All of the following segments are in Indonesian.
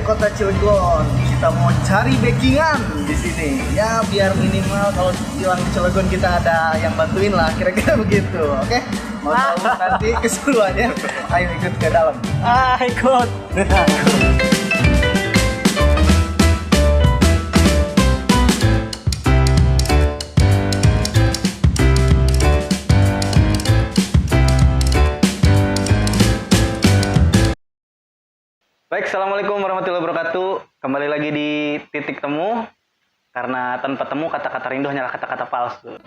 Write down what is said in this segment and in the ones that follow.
Kota Cilegon. Kita mau cari backingan di sini. Ya biar minimal kalau hilang Cilegon kita ada yang bantuin lah, kira-kira begitu. Oke? Mau tahu nanti keseruannya? Ayo ikut ke dalam. Ikut. Baik, Assalamualaikum warahmatullahi wabarakatuh. Kembali lagi di Titik Temu. Karena tanpa temu, kata-kata rindu hanyalah kata-kata palsu.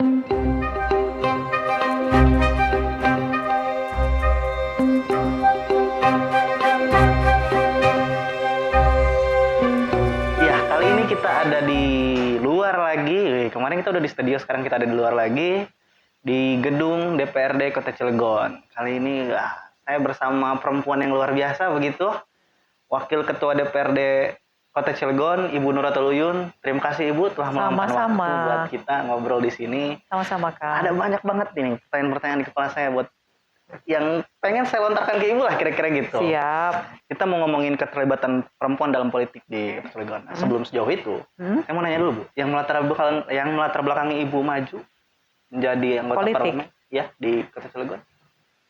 Ya, kali ini kita ada di luar lagi. Kemarin kita udah di studio, sekarang kita ada di luar lagi. Di gedung DPRD Kota Cilegon. Kali ini saya bersama perempuan yang luar biasa begitu. Wakil Ketua DPRD Kota Cilegon, Ibu Nuratul Uyun. Terima kasih Ibu telah meluangkan waktu buat kita ngobrol di sini. Sama-sama Kak. Ada banyak banget nih pertanyaan-pertanyaan di kepala saya buat yang pengen saya lontarkan ke Ibu lah kira-kira gitu. Siap. Kita mau ngomongin keterlibatan perempuan dalam politik di Cilegon. Nah, sebelum sejauh itu, saya mau nanya dulu Bu, yang melatar belakangi Ibu maju menjadi anggota parlemen ya di Kota Cilegon.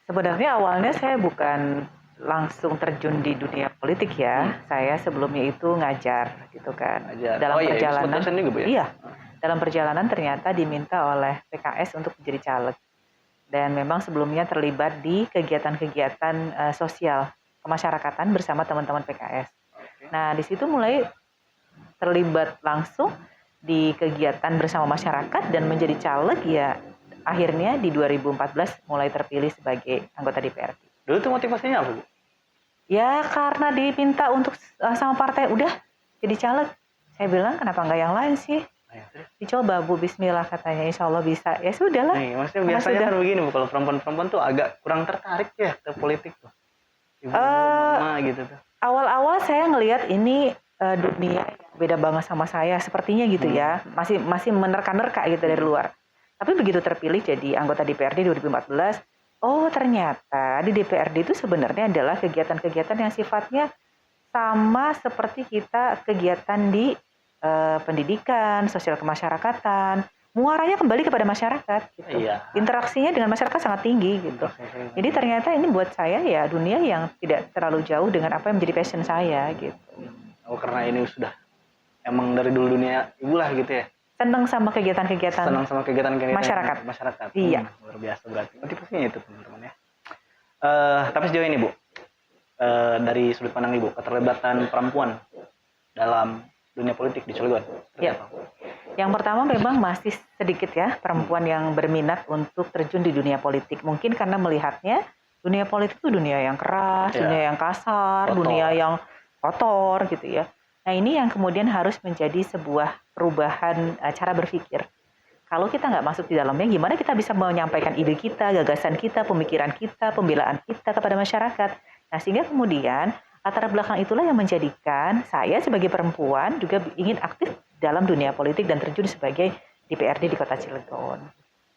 Sebenarnya awalnya saya bukan langsung terjun di dunia politik ya. Saya sebelumnya itu ngajar gitu kan. Dalam perjalanan juga, Bu, ya? Iya. Dalam perjalanan ternyata diminta oleh PKS untuk menjadi caleg. Dan memang sebelumnya terlibat di kegiatan-kegiatan sosial kemasyarakatan bersama teman-teman PKS. Nah, di situ mulai terlibat langsung di kegiatan bersama masyarakat dan menjadi caleg ya. Akhirnya di 2014 mulai terpilih sebagai anggota DPRD. Dulu tuh motivasinya apa, Bu? Ya karena diminta untuk sama partai udah jadi caleg. Saya bilang kenapa nggak yang lain sih? Dicoba Bu, bismillah katanya, insya Allah bisa. Ya sudahlah. Nih, maksudnya biasanya kan begini Bu, kalau perempuan-perempuan tuh agak kurang tertarik ya ke politik tuh. Ibu, mama gitu tuh. Awal-awal saya ngelihat ini dunia beda banget sama saya sepertinya gitu ya. Masih menerka-nerka gitu dari luar. Tapi begitu terpilih jadi anggota DPRD 2014, oh ternyata di DPRD itu sebenarnya adalah kegiatan-kegiatan yang sifatnya sama seperti kita kegiatan di pendidikan, sosial kemasyarakatan. Muaranya kembali kepada masyarakat gitu. Iya. Interaksinya dengan masyarakat sangat tinggi gitu. Jadi ternyata ini buat saya ya dunia yang tidak terlalu jauh dengan apa yang menjadi passion saya gitu. Oh, karena ini sudah emang dari dulu dunia Ibu lah gitu ya. Senang sama kegiatan-kegiatan masyarakat. Iya. Luar biasa berarti. Motivasinya itu teman-teman ya. Tapi sejauh ini Bu, dari sudut pandang Ibu, keterlibatan perempuan dalam dunia politik di Cilegon. Iya. Yang pertama memang masih sedikit ya perempuan yang berminat untuk terjun di dunia politik. Mungkin karena melihatnya dunia politik itu dunia yang keras, dunia yang kasar, dunia yang kotor gitu ya. Nah ini yang kemudian harus menjadi sebuah perubahan cara berpikir. Kalau kita nggak masuk di dalamnya, gimana kita bisa menyampaikan ide kita, gagasan kita, pemikiran kita, pembelaan kita kepada masyarakat. Nah sehingga kemudian latar belakang itulah yang menjadikan saya sebagai perempuan juga ingin aktif dalam dunia politik dan terjun sebagai DPRD di Kota Cilegon.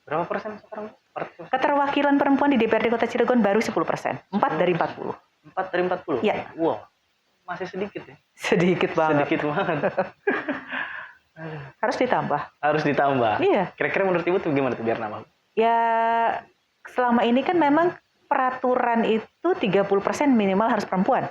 Berapa persen sekarang? Keterwakilan perempuan di DPRD Kota Cilegon baru 10%, 4 dari 40. 4 dari 40? Iya. Wow, masih sedikit ya? Sedikit banget. Sedikit banget. Harus ditambah. Harus ditambah? Iya. Kira-kira menurut Ibu tuh gimana tuh biar nambah? Ya, selama ini kan memang peraturan itu 30% minimal harus perempuan.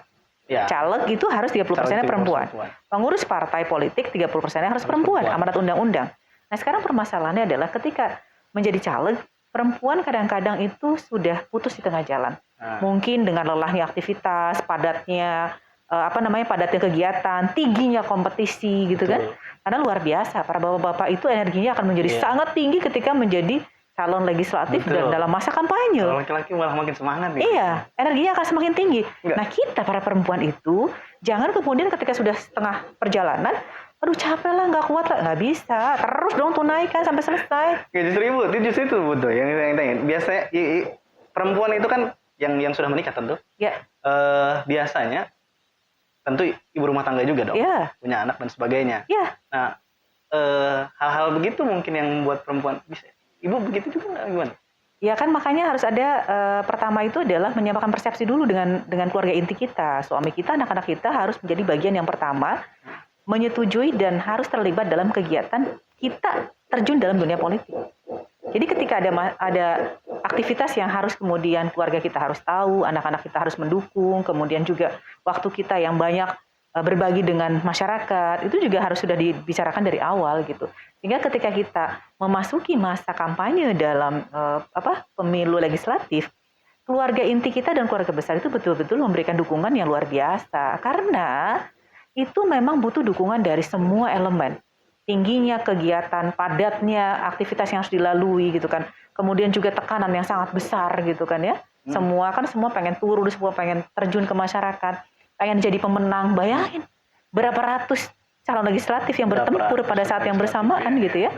Ya. Caleg itu harus 30%-nya perempuan. Pengurus partai politik 30%-nya harus perempuan, amanat undang-undang. Nah, sekarang permasalahannya adalah ketika menjadi caleg, perempuan kadang-kadang itu sudah putus di tengah jalan. Mungkin dengan lelahnya aktivitas, padatnya padatnya kegiatan, tingginya kompetisi gitu kan. Karena luar biasa, para bapak-bapak itu energinya akan menjadi sangat tinggi ketika menjadi calon legislatif dan dalam masa kampanye. Kalau laki-laki malah makin semangat nih. Iya, energinya akan semakin tinggi. Nah kita para perempuan itu, jangan kemudian ketika sudah setengah perjalanan, aduh capek lah, nggak kuat lah, nggak bisa. Terus dong tunaikan sampai selesai. Ya justru itu betul yang tanya. Biasanya perempuan itu kan yang sudah menikah tentu. Ya. Biasanya tentu ibu rumah tangga juga dong. Ya. Punya anak dan sebagainya. Ya. Nah, hal-hal begitu mungkin yang membuat perempuan bisa. Ibu begitu juga nggak gimana? Ya kan makanya harus ada pertama itu adalah menyampaikan persepsi dulu dengan keluarga inti kita, suami kita, anak-anak kita harus menjadi bagian yang pertama menyetujui dan harus terlibat dalam kegiatan kita terjun dalam dunia politik. Jadi ketika ada aktivitas yang harus kemudian keluarga kita harus tahu, anak-anak kita harus mendukung, kemudian juga waktu kita yang banyak berbagi dengan masyarakat, itu juga harus sudah dibicarakan dari awal gitu. Sehingga ketika kita memasuki masa kampanye dalam pemilu legislatif, keluarga inti kita dan keluarga besar itu betul-betul memberikan dukungan yang luar biasa. Karena itu memang butuh dukungan dari semua elemen. Tingginya kegiatan, padatnya aktivitas yang harus dilalui gitu kan. Kemudian juga tekanan yang sangat besar gitu kan ya. Semua pengen turun, semua pengen terjun ke masyarakat, pengen jadi pemenang. Bayangin berapa ratus calon legislatif yang bertempur pada saat yang bersamaan gitu ya.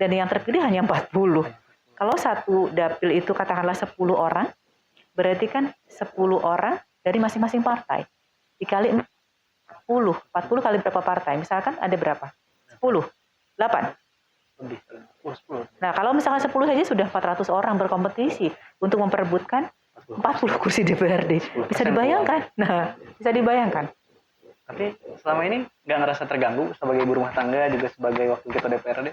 Dan yang terpilih hanya 40. Kalau satu dapil itu katakanlah 10 orang, berarti kan 10 orang dari masing-masing partai. Dikali 40 kali berapa partai? Misalkan ada berapa? 10, 8. Lebih. 10. Nah, kalau misalkan 10 saja sudah 400 orang berkompetisi untuk memperebutkan 40 kursi DPRD. Bisa dibayangkan? Nah, bisa dibayangkan. Tapi selama ini nggak ngerasa terganggu sebagai ibu rumah tangga juga sebagai wakil ketua DPRD?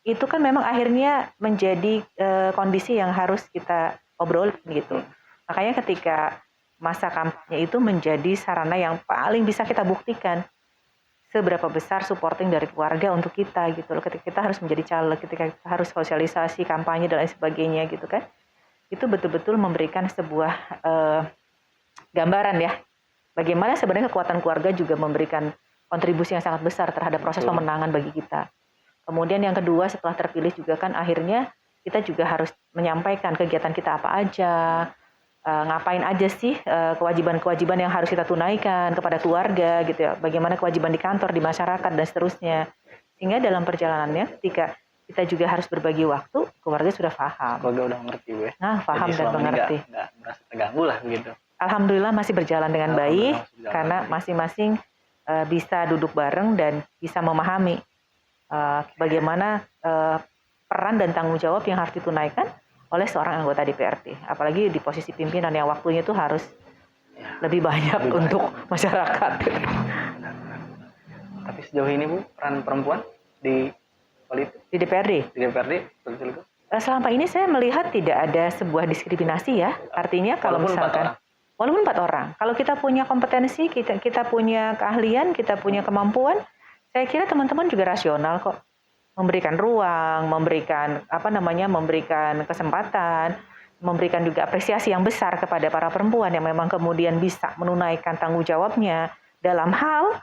Itu kan memang akhirnya menjadi kondisi yang harus kita obrol gitu. Makanya ketika masa kampanye itu menjadi sarana yang paling bisa kita buktikan seberapa besar supporting dari keluarga untuk kita gitu loh. Ketika kita harus menjadi caleg, ketika kita harus sosialisasi, kampanye dan lain sebagainya gitu kan. Itu betul-betul memberikan sebuah gambaran ya. Bagaimana sebenarnya kekuatan keluarga juga memberikan kontribusi yang sangat besar terhadap proses pemenangan bagi kita. Kemudian yang kedua setelah terpilih juga kan akhirnya kita juga harus menyampaikan kegiatan kita apa aja, ngapain aja sih kewajiban-kewajiban yang harus kita tunaikan kepada keluarga gitu ya. Bagaimana kewajiban di kantor, di masyarakat dan seterusnya. Sehingga dalam perjalanannya ketika kita juga harus berbagi waktu, keluarga sudah paham. Keluarga udah ngerti gue. Nah, paham dan mengerti. Nggak merasa terganggu lah begitu. Alhamdulillah masih berjalan dengan baik karena masing-masing bisa duduk bareng dan bisa memahami bagaimana peran dan tanggung jawab yang harus ditunaikan oleh seorang anggota DPRD. Apalagi di posisi pimpinan yang waktunya itu harus lebih banyak untuk masyarakat. Tapi sejauh ini Bu, peran perempuan di politik? Di DPRD? Di DPRD, betul-betul. Selama ini saya melihat tidak ada sebuah diskriminasi ya. Artinya kalau misalkan walaupun 4 orang, kalau kita punya kompetensi, kita punya keahlian, kita punya kemampuan, saya kira teman-teman juga rasional kok. Memberikan ruang, memberikan kesempatan, memberikan juga apresiasi yang besar kepada para perempuan yang memang kemudian bisa menunaikan tanggung jawabnya dalam hal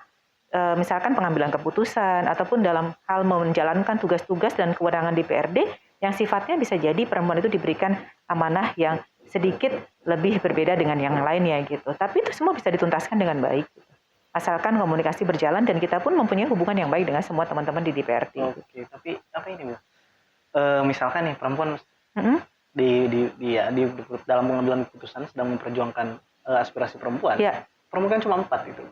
misalkan pengambilan keputusan ataupun dalam hal menjalankan tugas-tugas dan kewenangan DPRD yang sifatnya bisa jadi perempuan itu diberikan amanah yang sedikit lebih berbeda dengan yang lainnya gitu. Tapi itu semua bisa dituntaskan dengan baik. Asalkan komunikasi berjalan dan kita pun mempunyai hubungan yang baik dengan semua teman-teman di DPRD. Oke, tapi apa ini Bu? Misalkan nih perempuan di dalam pengambilan keputusan sedang memperjuangkan aspirasi perempuan. Ya. Perempuan kan cuma 4 itu.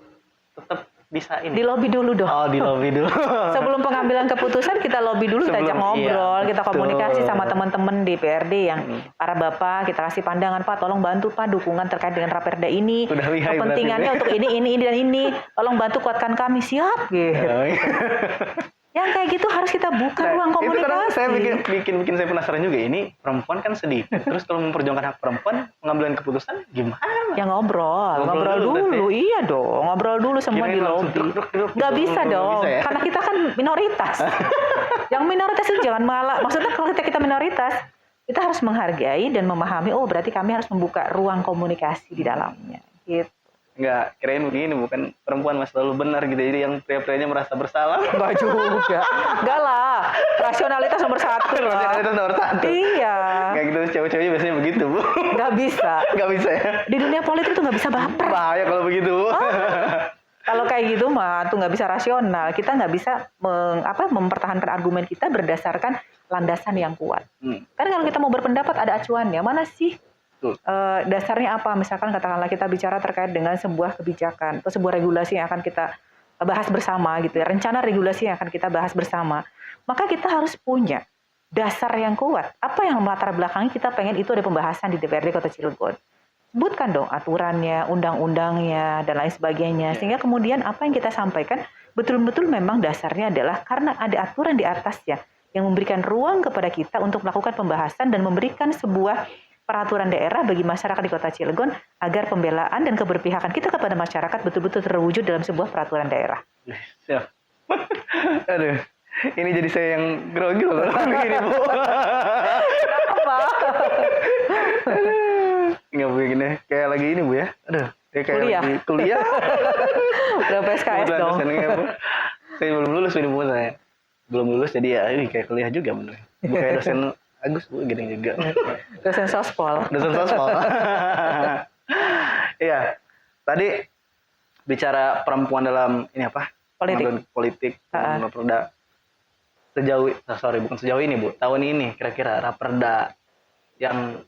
Tetap bisa ini. Di lobby dulu dong. Oh, di lobby dulu. Sebelum pengambilan keputusan kita lobby dulu, kita ajak ngobrol, kita komunikasi sama teman-teman DPRD yang para bapak, kita kasih pandangan, Pak, tolong bantu Pak dukungan terkait dengan Raperda ini. Kepentingannya untuk ini dan ini. Tolong bantu kuatkan kami, siap gitu. Yang kayak gitu harus kita buka ruang komunikasi. Itu karena saya bikin saya penasaran juga. Ini perempuan kan sedikit. Terus kalau memperjuangkan hak perempuan, pengambilan keputusan gimana? Ya ngobrol dulu. Iya dong, ngobrol dulu semua di lobby. Nggak bisa dong, bisa ya? Karena kita kan minoritas. Yang minoritas itu jangan malah. Maksudnya kalau kita minoritas, kita harus menghargai dan memahami. Oh, berarti kami harus membuka ruang komunikasi di dalamnya. Gitu. Enggak, kirain begini, bukan perempuan mas selalu benar gitu, jadi yang pria-prianya merasa bersalah. Enggak juga. Enggak lah, rasionalitas nomor 1. Rasionalitas nomor 1. Iya. Kayak gitu, cewek-ceweknya biasanya begitu Bu. Enggak bisa. Enggak bisa ya? Di dunia politik tuh enggak bisa baper. Bahaya kalau begitu Bu. Kalau kayak gitu mah tuh nggak bisa rasional. Kita nggak bisa mempertahankan argumen kita berdasarkan landasan yang kuat. Karena kalau kita mau berpendapat ada acuannya. Mana sih? Dasarnya apa? Misalkan katakanlah kita bicara terkait dengan sebuah kebijakan atau sebuah regulasi yang akan kita bahas bersama gitu ya, rencana regulasi yang akan kita bahas bersama, maka kita harus punya dasar yang kuat. Apa yang melatar belakangi kita pengen itu ada pembahasan di DPRD Kota Cilegon. Sebutkan dong aturannya, undang-undangnya, dan lain sebagainya. Sehingga kemudian apa yang kita sampaikan betul-betul memang dasarnya adalah karena ada aturan di atasnya yang memberikan ruang kepada kita untuk melakukan pembahasan dan memberikan sebuah peraturan daerah bagi masyarakat di Kota Cilegon agar pembelaan dan keberpihakan kita kepada masyarakat betul-betul terwujud dalam sebuah peraturan daerah. Siap. Aduh, ini jadi saya yang grogi loh kalau begini, Bu. Apa? Nggak begini, kayak lagi ini, Bu ya. Aduh, kayak Kuliah. lagi kuliah. Udah PSKS Kebetulan dong. dosennya, Bu. Saya belum lulus ini, Bu, saya. Belum lulus jadi ya ini kayak kuliah juga bener. Bu kayak dosen Agus, Bu, gini juga. Dosen sospol. Dosen sospol. Iya. Tadi bicara perempuan dalam ini apa? Politik. Raperda. Bukan sejauh ini, Bu. Tahun ini kira-kira Raperda yang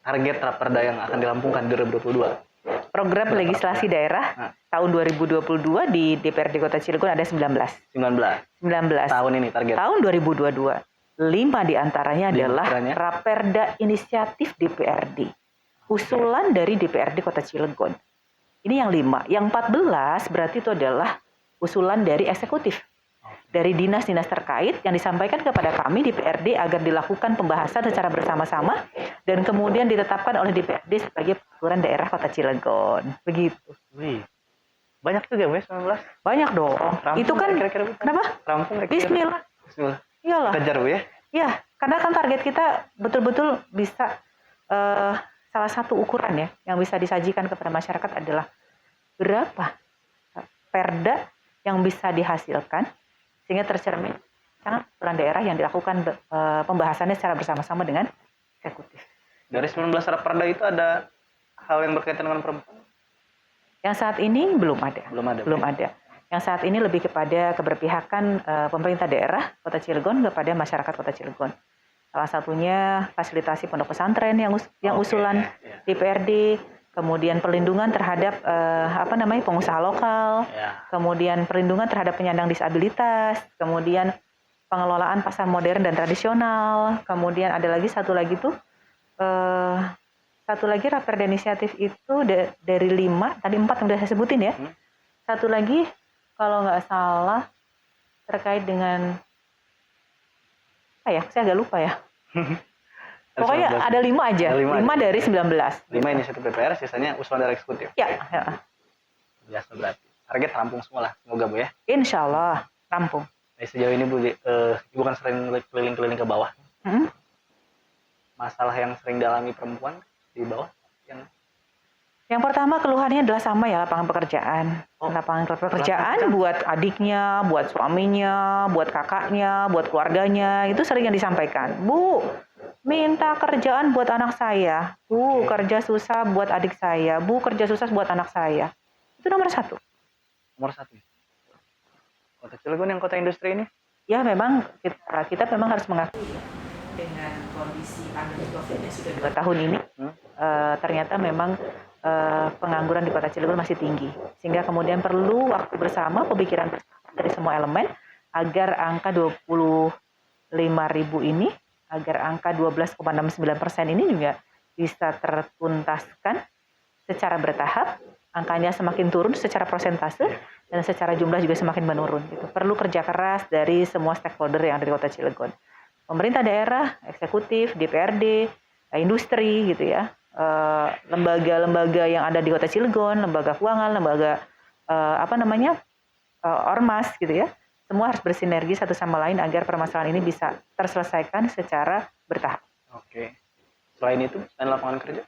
target Raperda yang akan dirampungkan 2022. Program legislasi daerah tahun 2022 di DPRD Kota Cilegon ada 19. 19. Tahun ini target. Tahun 2022. 5 diantaranya adalah Raperda Inisiatif DPRD. Usulan dari DPRD Kota Cilegon. Ini yang 5. Yang 14 berarti itu adalah usulan dari eksekutif. Dari dinas-dinas terkait yang disampaikan kepada kami DPRD agar dilakukan pembahasan secara bersama-sama dan kemudian ditetapkan oleh DPRD sebagai peraturan daerah Kota Cilegon. Begitu. Wih. Banyak juga, Bu, 19. Banyak dong. Rampung Itu kan kira-kira, Bu? kenapa? Rampung kira-kira. Bismillah. Iyalah. Kejar, Bu ya. Ya, karena kan target kita betul-betul bisa salah satu ukuran ya yang bisa disajikan kepada masyarakat adalah berapa perda yang bisa dihasilkan sehingga tercermin sangat peran daerah yang dilakukan pembahasannya secara bersama-sama dengan eksekutif. Dari 19 Raperda itu ada hal yang berkaitan dengan perempuan? Yang saat ini belum ada. Belum ada. Yang saat ini lebih kepada keberpihakan pemerintah daerah Kota Cilegon kepada masyarakat Kota Cilegon. Salah satunya fasilitasi pondok pesantren yang usulan DPRD, kemudian perlindungan terhadap pengusaha lokal, kemudian perlindungan terhadap penyandang disabilitas, kemudian pengelolaan pasar modern dan tradisional, kemudian ada lagi satu lagi Raperda Inisiatif itu dari 5, tadi 4 yang sudah saya sebutin ya. Satu lagi kalau nggak salah terkait dengan saya agak lupa ya. Pokoknya ada 5 aja. 5 dari 19. 5 inisiatif DPR, sisanya usulan dari eksekutif. Ya. Biasa berarti. Target rampung semua lah. Semoga, Bu ya. Insya Allah rampung. Sejauh ini, Bu, Ibu kan sering keliling-keliling ke bawah. Masalah yang sering dialami perempuan di bawah yang pertama keluhannya adalah sama ya, lapangan pekerjaan. Lapangan pekerjaan buat adiknya, buat suaminya, buat kakaknya, buat keluarganya, itu sering yang disampaikan. Bu, minta kerjaan buat anak saya. Bu, kerja susah buat adik saya. Bu, kerja susah buat anak saya. Itu nomor 1. Nomor 1. Kota Cilegon yang kota industri ini? Ya memang kita memang harus mengakui dengan kondisi pandemi COVID yang sudah 2 tahun ini, ternyata memang pengangguran di Kota Cilegon masih tinggi. Sehingga kemudian perlu waktu bersama, pemikiran bersama dari semua elemen agar angka 25.000 ini, agar angka 12,69% ini juga bisa tertuntaskan secara bertahap, angkanya semakin turun secara persentase dan secara jumlah juga semakin menurun. Gitu. Perlu kerja keras dari semua stakeholder yang ada di Kota Cilegon. Pemerintah daerah, eksekutif, DPRD, industri gitu ya. Lembaga-lembaga yang ada di Kota Cilegon, lembaga keuangan, lembaga ormas gitu ya. Semua harus bersinergi satu sama lain agar permasalahan ini bisa terselesaikan secara bertahap. Oke. Selain itu, selain lapangan kerja?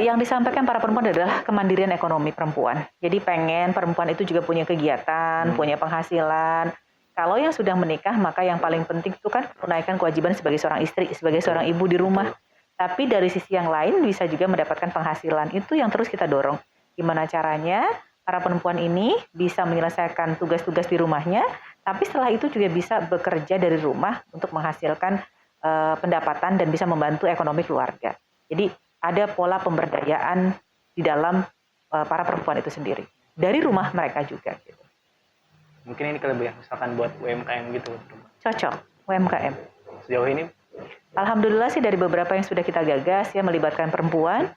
Yang disampaikan para perempuan adalah kemandirian ekonomi perempuan. Jadi pengen perempuan itu juga punya kegiatan, punya penghasilan. Kalau yang sudah menikah, maka yang paling penting itu kan menunaikan kewajiban sebagai seorang istri, sebagai seorang ibu di rumah. Tapi dari sisi yang lain bisa juga mendapatkan penghasilan. Itu yang terus kita dorong. Gimana caranya para perempuan ini bisa menyelesaikan tugas-tugas di rumahnya, tapi setelah itu juga bisa bekerja dari rumah untuk menghasilkan pendapatan dan bisa membantu ekonomi keluarga. Jadi ada pola pemberdayaan di dalam para perempuan itu sendiri. Dari rumah mereka juga. Gitu. Mungkin ini kali ya, misalkan buat UMKM gitu. Cocok. UMKM. Sejauh ini Alhamdulillah sih dari beberapa yang sudah kita gagas ya melibatkan perempuan.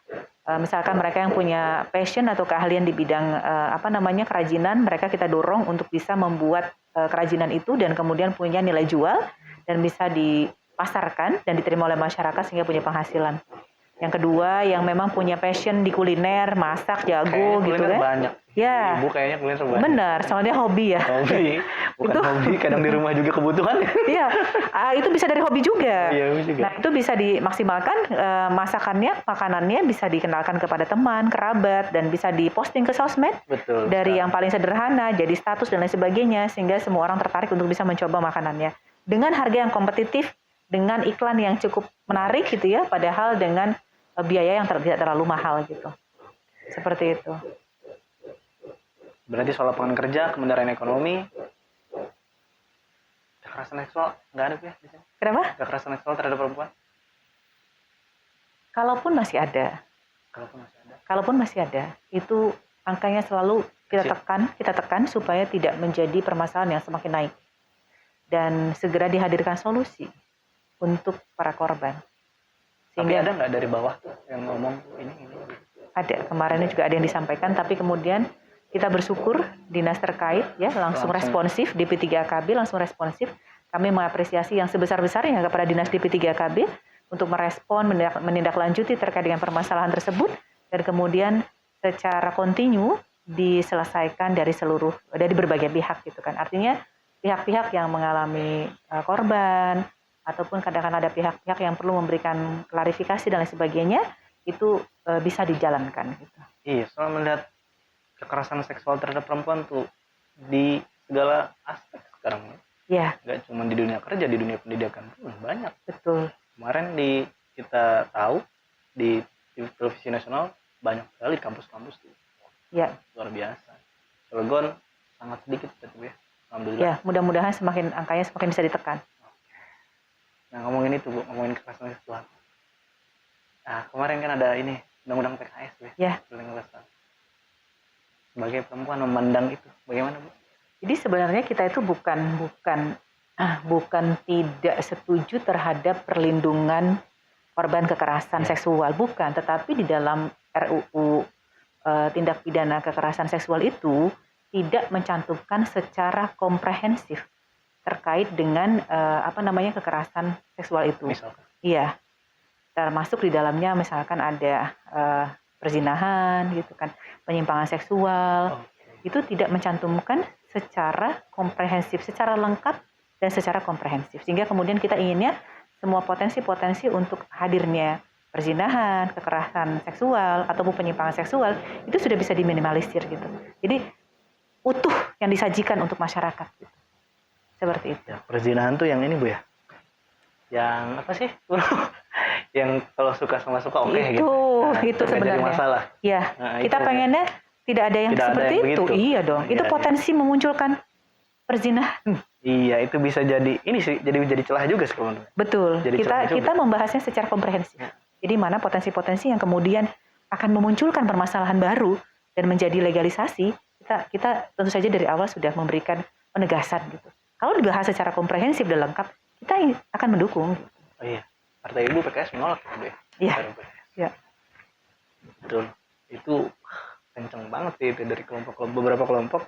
Misalkan mereka yang punya passion atau keahlian di bidang kerajinan, mereka kita dorong untuk bisa membuat kerajinan itu dan kemudian punya nilai jual dan bisa dipasarkan dan diterima oleh masyarakat sehingga punya penghasilan. Yang kedua yang memang punya passion di kuliner, masak, jago gitu kuliner kan. banyak. Ya. Ibu kayaknya kuliner banyak. Benar, soalnya hobi ya. Hobi, bukan Itu. hobi, kadang di rumah juga kebutuhan. Iya, itu bisa dari hobi juga. Iya, hobi juga. Nah, itu bisa dimaksimalkan masakannya, makanannya bisa dikenalkan kepada teman, kerabat, dan bisa diposting ke sosmed. Betul. Dari sekali. yang paling sederhana, jadi status dan lain sebagainya, sehingga semua orang tertarik untuk bisa mencoba makanannya. Dengan harga yang kompetitif, dengan iklan yang cukup menarik gitu ya, padahal dengan biaya yang tidak terlalu mahal gitu. Seperti itu. Berarti soal lapangan kerja, kemudahan ekonomi, kekerasan seksual nggak ada ya di sini? Kenapa? Kekerasan seksual terhadap perempuan? Kalaupun masih ada, Kalaupun masih ada. itu angkanya selalu kita Kecil. tekan supaya tidak menjadi permasalahan yang semakin naik. Dan segera dihadirkan solusi untuk para korban. Tapi ada nggak dari bawah tuh yang ngomong ini? Ada, kemarin juga ada yang disampaikan, tapi kemudian kita bersyukur dinas terkait ya langsung responsif, DP3KB langsung responsif. Kami mengapresiasi yang sebesar-besarnya kepada dinas DP3KB untuk merespon, menindaklanjuti terkait dengan permasalahan tersebut dan kemudian secara kontinu diselesaikan dari berbagai pihak gitu kan. Artinya pihak-pihak yang mengalami korban ataupun kadang-kadang ada pihak-pihak yang perlu memberikan klarifikasi dan lain sebagainya itu bisa dijalankan gitu. Iya, soal melihat kekerasan seksual terhadap perempuan tuh di segala aspek sekarang ya. Ya, Nggak cuma di dunia kerja, di dunia pendidikan pun banyak. betul. Kemarin kita tahu di televisi nasional banyak sekali kampus-kampus tuh. Ya, Luar biasa. Cilegon sangat sedikit ya. Alhamdulillah. ya, mudah-mudahan angkanya semakin bisa ditekan. Nah, ngomongin itu Bu, ngomongin kekerasan seksual. Nah, kemarin kan ada ini undang-undang PKS Bu. Ya. Sebagai perempuan memandang itu bagaimana Bu? Jadi sebenarnya kita itu bukan tidak setuju terhadap perlindungan korban kekerasan seksual, bukan. Tetapi di dalam RUU tindak pidana kekerasan seksual itu tidak mencantumkan secara komprehensif terkait dengan kekerasan seksual itu. Misalkan. Iya, termasuk di dalamnya misalkan ada perzinahan gitu kan, penyimpangan seksual. Itu tidak mencantumkan secara komprehensif, secara lengkap dan secara komprehensif. Sehingga kemudian kita inginnya semua potensi-potensi untuk hadirnya perzinahan, kekerasan seksual ataupun penyimpangan seksual itu sudah bisa diminimalisir gitu. Jadi utuh yang disajikan untuk masyarakat gitu. Seperti itu. Ya, perzinahan tuh yang ini Bu ya. Yang apa sih? Yang kalau suka sama suka oke gitu. Itu nggak sebenarnya. jadi masalah. Ya, Nah, kita itu. pengennya tidak ada yang Tidak ada seperti yang itu. begitu. Iya dong. Itu Iya, potensi memunculkan perzinahan. Iya, itu bisa jadi ini sih jadi celah juga sebenarnya. Betul. Jadi celah juga. Kita membahasnya secara komprehensif. Jadi mana potensi-potensi yang kemudian akan memunculkan permasalahan baru dan menjadi legalisasi, kita tentu saja dari awal sudah memberikan penegasan gitu. Kalau dibahas secara komprehensif dan lengkap, kita akan mendukung. Oh iya. Partai Ibu PKS menolak gitu ya. Iya. Ya. Betul. Itu kenceng banget sih itu dari beberapa kelompok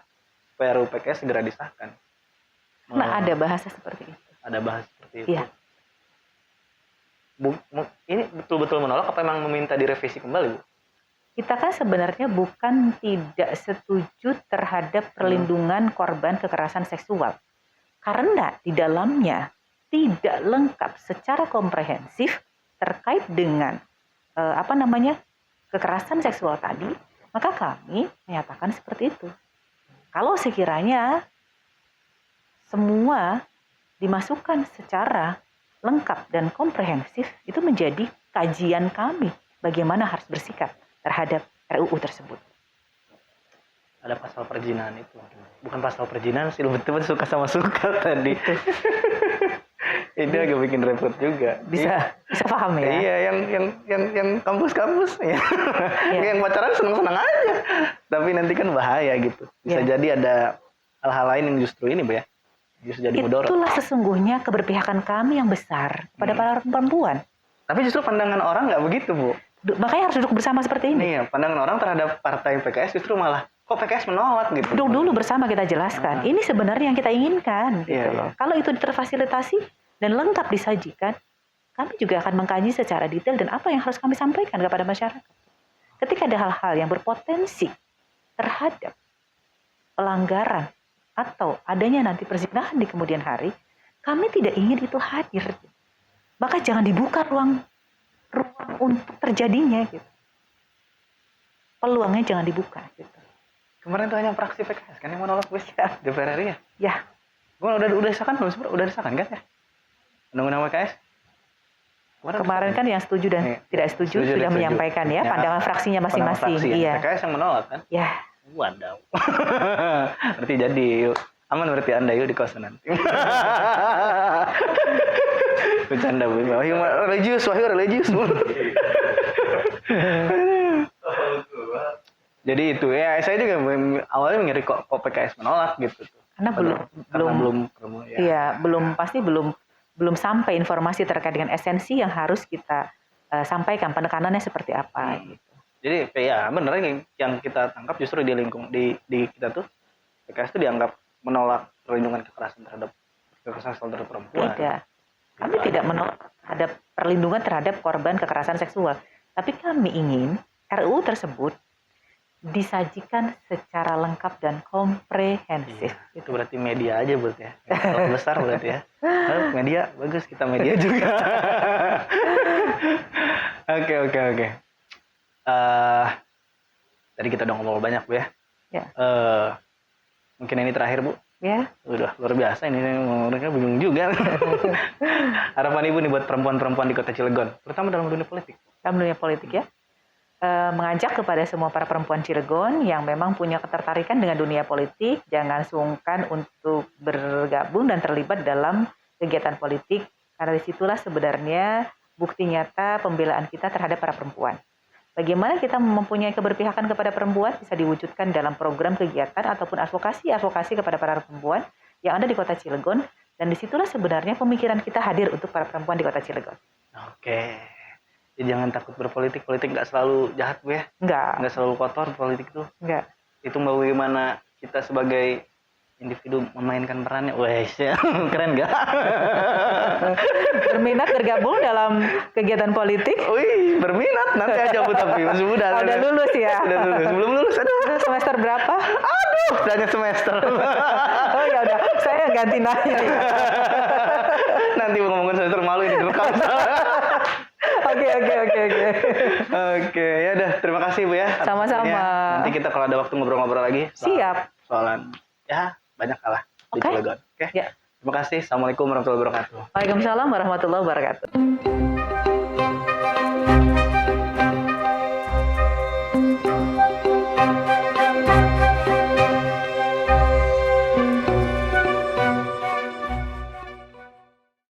supaya RUU PKS segera disahkan. Nah, ada bahasa seperti itu. Ada bahas seperti itu. Iya. Ini betul-betul menolak apa memang meminta direvisi kembali, Bu? Kita kan sebenarnya bukan tidak setuju terhadap perlindungan korban kekerasan seksual. Karena di dalamnya tidak lengkap secara komprehensif terkait dengan kekerasan seksual tadi, maka kami menyatakan seperti itu. Kalau sekiranya semua dimasukkan secara lengkap dan komprehensif, itu menjadi kajian kami bagaimana harus bersikap terhadap RUU tersebut. Ada pasal perzinahan itu. Bukan pasal perzinahan sih, betul suka sama suka tadi. Ini agak bikin repot juga. Bisa paham ya? Iya, yang kampus-kampus ya. Yang pacaran seneng-seneng aja. Tapi nanti kan bahaya gitu. Bisa jadi ada hal-hal lain yang justru ini, Bu ya. Justru jadi mudorot. Itulah sesungguhnya keberpihakan kami yang besar pada para perempuan. Tapi justru pandangan orang nggak begitu, Bu. Makanya harus duduk bersama seperti ini. Iya, pandangan orang terhadap partai PKS justru malah kok PKS menolak gitu. Duduk dulu bersama kita jelaskan. Ini sebenarnya yang kita inginkan gitu Iya, loh. iya. Kalau itu terfasilitasi dan lengkap disajikan, kami juga akan mengkaji secara detail dan apa yang harus kami sampaikan kepada masyarakat. Ketika ada hal-hal yang berpotensi terhadap pelanggaran atau adanya nanti perzinahan di kemudian hari, kami tidak ingin itu hadir. Maka jangan dibuka ruang untuk terjadinya gitu. Peluangnya jangan dibuka gitu. Kemarin tuh hanya fraksi PKS kan yang menolak wis DPR RI ya. Ya, Gua udah disahkan belum sih, Bro? Udah disahkan kan ya? Undang-undang PKS? kemarin kan yang setuju dan Iya. tidak setuju Setuju dan sudah setuju. menyampaikan ya Ya, pandangan fraksinya Pandangan masing-masing. fraksi, Iya. PKS yang menolak kan? Ya, Wadaw. Berarti jadi yuk. Aman berarti Anda yuk di kosan nanti. Bercanda Bu. Wahyu religius. Bu. Jadi itu ya saya juga awalnya mengira kok PKS menolak gitu tuh. karena belum ya. iya, belum sampai informasi terkait dengan esensi yang harus kita sampaikan, penekanannya seperti apa gitu. Jadi ya bener yang kita tangkap justru di kita tuh PKS itu dianggap menolak perlindungan kekerasan terhadap perempuan. Tidak. Kami tidak menolak terhadap perlindungan terhadap korban kekerasan seksual. Tapi kami ingin RUU tersebut disajikan secara lengkap dan komprehensif. Iya, itu berarti media aja berarti ya. Kalau besar berarti ya. Media bagus, kita media juga. Oke. Tadi kita udah ngobrol banyak Bu ya. Ya. Mungkin ini terakhir Bu. Ya. Udah luar biasa ini mereka bingung juga. Harapan Ibu nih buat perempuan-perempuan di Kota Cilegon, terutama dalam dunia politik. Dalam dunia politik ya. Mengajak kepada semua para perempuan Cilegon yang memang punya ketertarikan dengan dunia politik, jangan sungkan untuk bergabung dan terlibat dalam kegiatan politik, karena disitulah sebenarnya bukti nyata pembelaan kita terhadap para perempuan. Bagaimana kita mempunyai keberpihakan kepada perempuan bisa diwujudkan dalam program kegiatan ataupun advokasi kepada para perempuan yang ada di Kota Cilegon, dan disitulah sebenarnya pemikiran kita hadir untuk para perempuan di Kota Cilegon. Oke. Jadi jangan takut berpolitik. Politik nggak selalu jahat Bu ya. Nggak selalu kotor politik itu. Enggak. Itu bagaimana kita sebagai individu memainkan perannya. Wah, keren nggak? Berminat bergabung dalam kegiatan politik? Wih, berminat nanti aja Bu tapi masih muda. Udah lulus ya? Udah lulus. Belum lulus aduh. Semester berapa? Aduh, hanya semester. Oh ya udah, saya ganti nanya. Nanti ngomongin semester malu ini direkam. Oke. Oke, ya udah terima kasih Bu ya. Sama-sama. Nanti kita kalau ada waktu ngobrol-ngobrol lagi. Siap. Soalan ya banyak kalah di Oke. Cilegon. Oke. Ya. Terima kasih. Assalamualaikum warahmatullahi wabarakatuh. Waalaikumsalam warahmatullahi wabarakatuh.